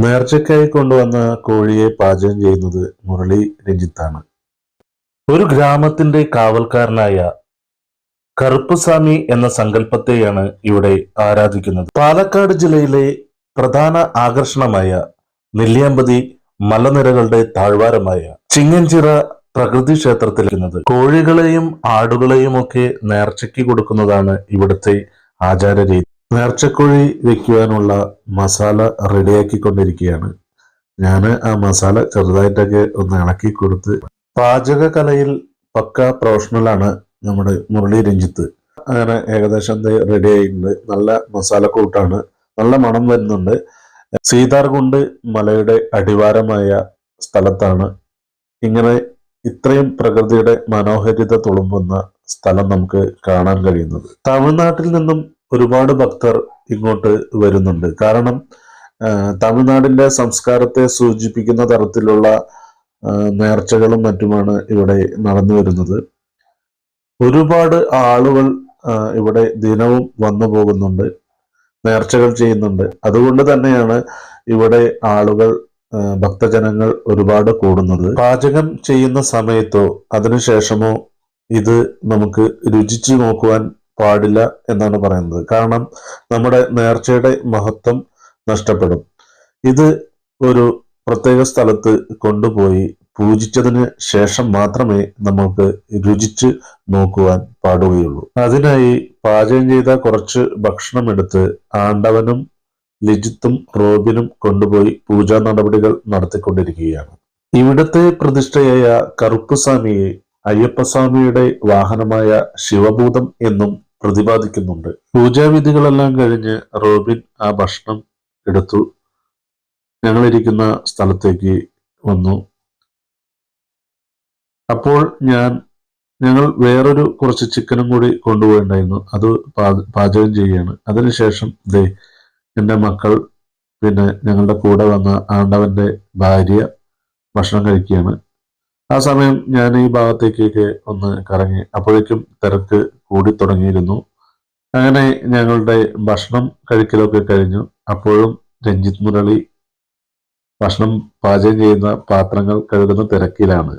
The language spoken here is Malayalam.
നേർച്ചയ്ക്കായി കൊണ്ടുവന്ന കോഴിയെ പാചകം ചെയ്യുന്നത് മുരളി രഞ്ജിത്താണ്. ഒരു ഗ്രാമത്തിന്റെ കാവൽക്കാരനായ കറുപ്പുസ്വാമി എന്ന സങ്കല്പത്തെയാണ് ഇവിടെ ആരാധിക്കുന്നത്. പാലക്കാട് ജില്ലയിലെ പ്രധാന ആകർഷണമായ നെല്ലിയാമ്പതി മലനിരകളുടെ താഴ്വാരമായ ചിങ്ങഞ്ചിറ പ്രകൃതി ക്ഷേത്രത്തിലിരുന്നത് കോഴികളെയും ആടുകളെയും ഒക്കെ നേർച്ചയ്ക്ക് കൊടുക്കുന്നതാണ് ഇവിടുത്തെ ആചാരരീതി. നേർച്ചക്കോഴി വെക്കുവാനുള്ള മസാല റെഡിയാക്കിക്കൊണ്ടിരിക്കുകയാണ്. ഞാൻ ആ മസാല ചെറുതായിട്ടൊക്കെ ഒന്ന് ഇളക്കി കൊടുത്ത്, പാചക കലയിൽ പക്ക പ്രൊഫഷണലാണ് നമ്മുടെ മുരളി രഞ്ജിത്ത്. അങ്ങനെ ഏകദേശം റെഡി ആയിട്ടുണ്ട്. നല്ല മസാലക്കൂട്ടാണ്, നല്ല മണം വരുന്നുണ്ട്. സീതാർകുണ്ട് മലയുടെ അടിവാരമായ സ്ഥലത്താണ് ഇങ്ങനെ ഇത്രയും പ്രകൃതിയുടെ മനോഹാരിത തുളുമ്പുന്ന സ്ഥലം നമുക്ക് കാണാൻ കഴിയുന്നത്. തമിഴ്നാട്ടിൽ നിന്നും ഒരുപാട് ഭക്തർ ഇങ്ങോട്ട് വരുന്നുണ്ട്. കാരണം തമിഴ്നാടിന്റെ സംസ്കാരത്തെ സൂചിപ്പിക്കുന്ന തരത്തിലുള്ള നേർച്ചകളും മറ്റുമാണ് ഇവിടെ നടന്നു വരുന്നത്. ഒരുപാട് ആളുകൾ ഇവിടെ ദിനവും വന്നു പോകുന്നുണ്ട്, നേർച്ചകൾ ചെയ്യുന്നുണ്ട്. അതുകൊണ്ട് തന്നെയാണ് ഇവിടെ ആളുകൾ, ഭക്തജനങ്ങൾ ഒരുപാട് കൂടുന്നത്. പാചകം ചെയ്യുന്ന സമയത്തോ അതിനുശേഷമോ ഇത് നമുക്ക് രുചിച്ചു നോക്കുവാൻ പാടില്ല എന്നാണ് പറയുന്നത്. കാരണം നമ്മുടെ നേർച്ചയുടെ മഹത്വം നഷ്ടപ്പെടും. ഇത് ഒരു പ്രത്യേക സ്ഥലത്ത് കൊണ്ടുപോയി പൂജിച്ചതിന് ശേഷം മാത്രമേ നമുക്ക് രുചിച്ച് നോക്കുവാൻ പാടുകയുള്ളൂ. അതിനായി പാചകം ചെയ്ത കുറച്ച് ഭക്ഷണം എടുത്ത് ആണ്ടവനും ലിജിത്തും റോബിനും കൊണ്ടുപോയി പൂജാ നടപടികൾ നടത്തിക്കൊണ്ടിരിക്കുകയാണ്. ഇവിടുത്തെ പ്രതിഷ്ഠയായ കറുപ്പുസ്വാമിയെ അയ്യപ്പസ്വാമിയുടെ വാഹനമായ ശിവഭൂതം എന്നും പ്രതിപാദിക്കുന്നുണ്ട്. പൂജാവിധികളെല്ലാം കഴിഞ്ഞ് റോബിൻ ആ ഭക്ഷണം എടുത്തു ഞങ്ങളിരിക്കുന്ന സ്ഥലത്തേക്ക് വന്നു. അപ്പോൾ ഞങ്ങൾ വേറൊരു കുറച്ച് ചിക്കനും കൂടി കൊണ്ടുപോയിട്ടുണ്ടായിരുന്നു. അത് പാചകം ചെയ്യുകയാണ്. അതിനുശേഷം എൻ്റെ മക്കൾ, പിന്നെ ഞങ്ങളുടെ കൂടെ വന്ന ആണ്ടവന്റെ ഭാര്യ ഭക്ഷണം കഴിക്കുകയാണ്. ആ സമയം ഞാൻ ഈ ഭാഗത്തേക്കൊക്കെ ഒന്ന് കറങ്ങി. അപ്പോഴേക്കും തിരക്ക് കൂടി തുടങ്ങിയിരുന്നു. അങ്ങനെ ഞങ്ങളുടെ ഭക്ഷണം കഴിക്കലൊക്കെ കഴിഞ്ഞു. അപ്പോഴും രഞ്ജിത്ത് മുരളി ഭക്ഷണം പാചകം ചെയ്യുന്ന പാത്രങ്ങൾ കഴുകുന്ന തിരക്കിലാണ്.